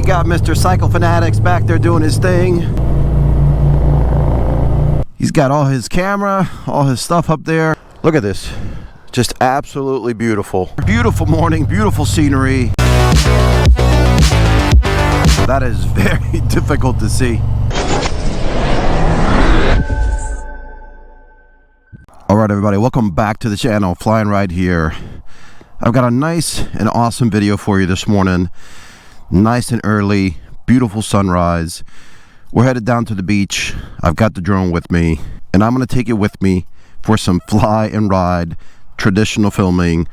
got Mr. Cycle Fanatics back there doing his thing. He's got all his camera, all his stuff up there. Look at this. Just absolutely beautiful. Beautiful morning, beautiful scenery. That is very difficult to see. Alright everybody, welcome back to the channel. Fly and Ride here. I've got a nice and awesome video for you this morning. Nice and early, beautiful sunrise. We're headed down to the beach. I've got the drone with me, and I'm going to take it with me for some fly and ride traditional filming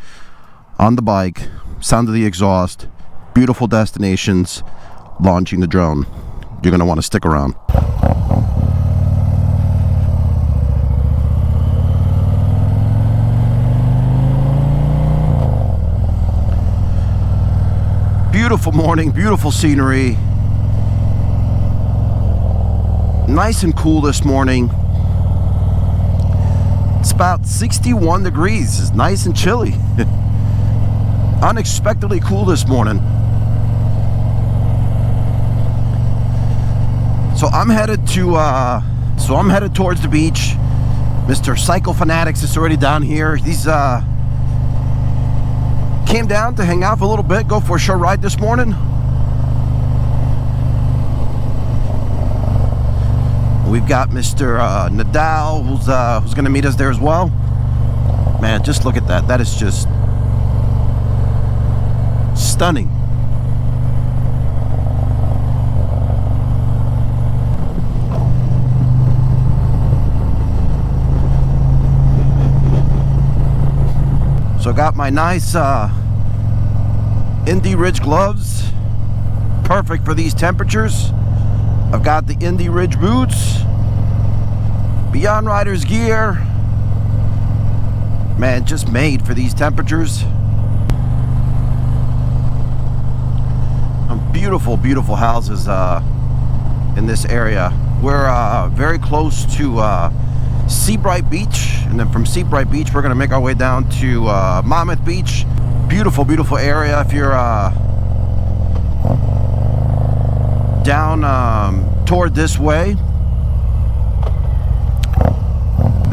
on the bike, sound of the exhaust, beautiful destinations, launching the drone. You're going to want to stick around. Beautiful morning, beautiful scenery. Nice and cool this morning. It's about 61 degrees. It's nice and chilly. Unexpectedly cool this morning. So I'm headed towards the beach. Mr. Cycle Fanatics is already down here. He's came down to hang out for a little bit, go for a short ride this morning. We've got Mr. Nadal, who's going to meet us there as well. Man, just look at that. That is just stunning. So I got my nice Indy Ridge gloves, perfect for these temperatures. I've got the Indy Ridge boots, Beyond Riders gear. Man, just made for these temperatures. Beautiful, beautiful houses in this area. We're very close to Seabright Beach, and then from Seabright Beach we're gonna make our way down to Monmouth Beach. Beautiful, beautiful area. If you're down toward this way,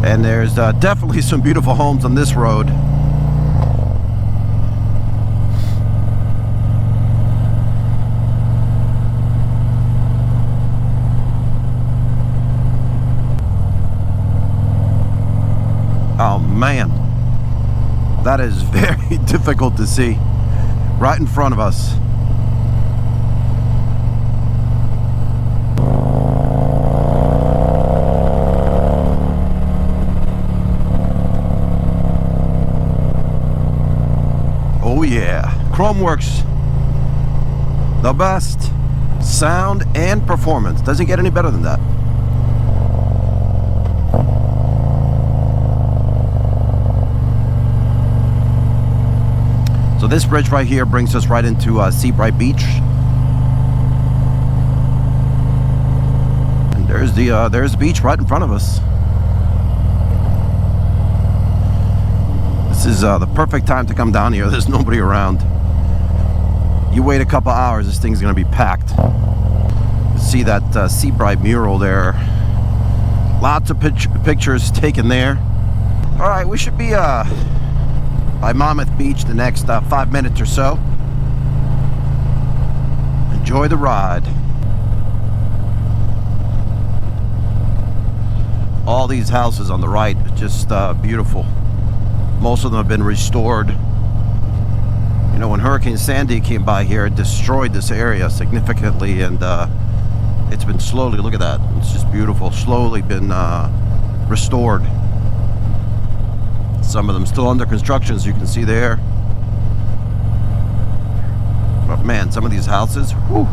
and there's definitely some beautiful homes on this road. Oh man, that is very difficult to see right in front of us. Oh yeah, Chromeworks, the best sound and performance. Doesn't get any better than that. So this bridge right here brings us right into Seabright Beach. And there's the beach right in front of us. This is the perfect time to come down here. There's nobody around. You wait a couple hours, this thing's gonna be packed. See that Seabright mural there. Lots of pictures taken there. All right, we should be by Monmouth Beach the next 5 minutes or so. Enjoy the ride. All these houses on the right, just beautiful. Most of them have been restored. You know, when Hurricane Sandy came by here, it destroyed this area significantly, and it's been slowly, look at that, it's just beautiful, slowly been restored. Some of them still under construction, as you can see there. But man, some of these houses, whew.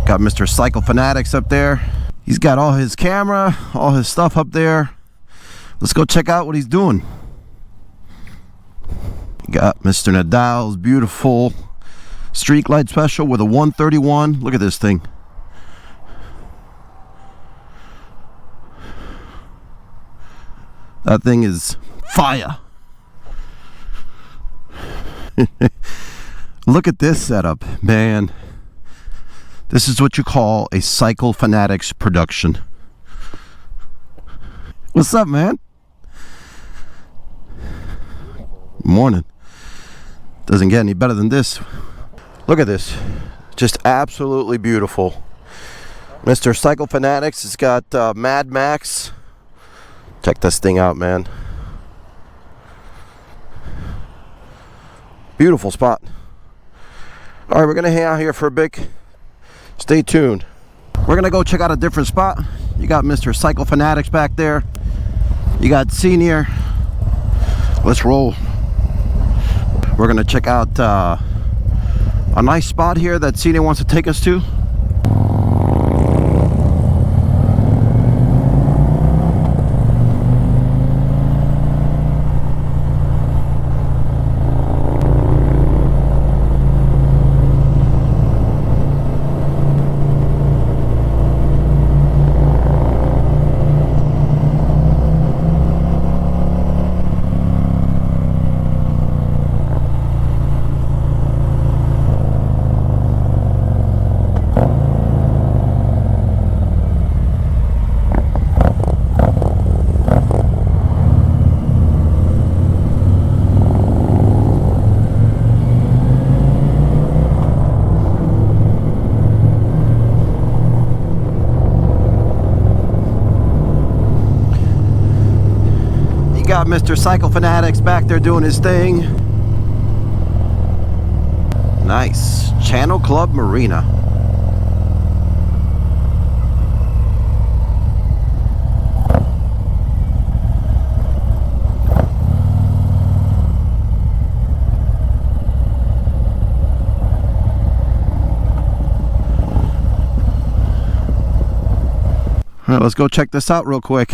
Got Mr. Cycle Fanatics up there. He's got all his camera, all his stuff up there. Let's go check out what he's doing. Got Mr. Nadal's beautiful street light special with a 131. Look at this thing. That thing is fire. Look at this setup, man. This is what you call a Cycle Fanatics production. What's up, man? Morning. Doesn't get any better than this. Look at this. Just absolutely beautiful. Mr. Cycle Fanatics has got Mad Max. Check this thing out, man. Beautiful spot. All right, we're gonna hang out here for a bit. Stay tuned. We're gonna go check out a different spot. You got Mr. Cycle Fanatics back there. You got Senior. Let's roll. We're gonna check out a nice spot here that Senior wants to take us to. Got Mr. Cycle Fanatics back there doing his thing. Nice. Channel Club Marina. All right, let's go check this out real quick.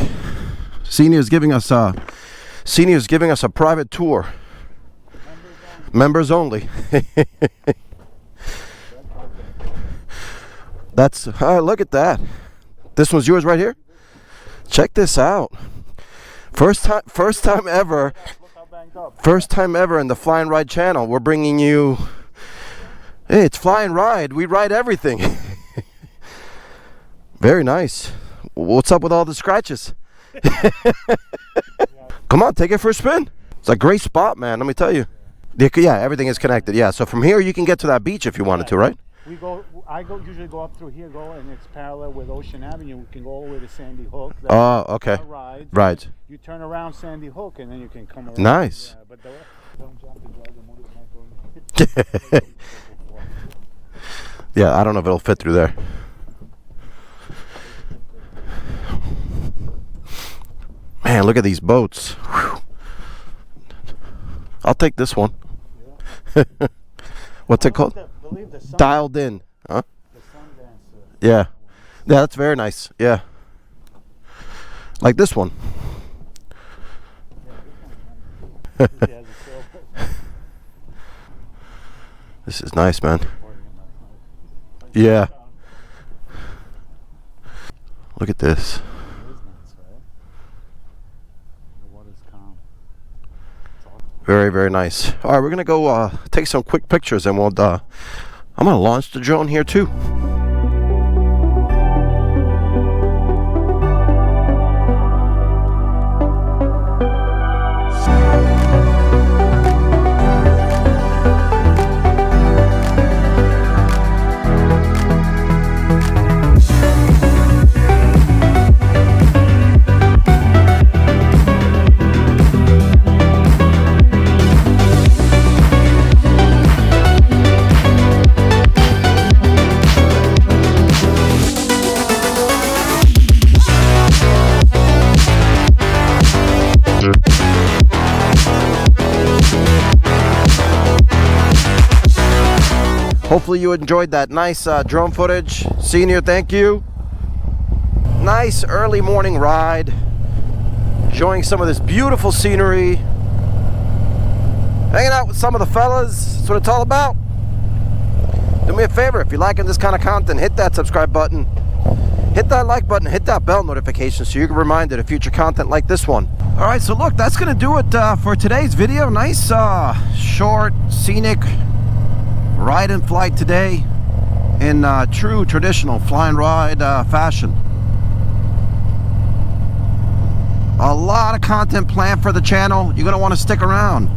Senior's giving us a private tour. Members only. That's look at that. This one's yours right here. Check this out. First time ever in the Fly and Ride channel. We're bringing you. Hey, it's Fly and Ride. We ride everything. Very nice. What's up with all the scratches? Come on, take it for a spin. It's a great spot, man. Let me tell you. Yeah, everything is connected. Yeah, so from here you can get to that beach if you wanted to, right? I usually go up through here, and it's parallel with Ocean Avenue. We can go all the way to Sandy Hook. Oh, okay. Right. You turn around Sandy Hook, and then you can come around. Nice. Yeah, but don't jump and drive the motorcycle. Yeah, I don't know if it'll fit through there. Man, look at these boats. Whew. I'll take this one. Yeah. What's it called? Dialed in. Huh? The Sundancer. Yeah. Yeah, that's very nice. Yeah. Like this one. This is nice, man. Yeah. Look at this. Very, very nice. All right, we're gonna go take some quick pictures, and I'm gonna launch the drone here too. Hopefully you enjoyed that nice drone footage. Senior, thank you. Nice early morning ride. Enjoying some of this beautiful scenery. Hanging out with some of the fellas. That's what it's all about. Do me a favor, if you're liking this kind of content, hit that subscribe button. hit that like button, hit that bell notification so you get reminded of future content like this one. All right, so look, that's gonna do it for today's video. Nice short scenic ride and flight today in true traditional fly and ride fashion. A lot of content planned for the channel. You're gonna want to stick around.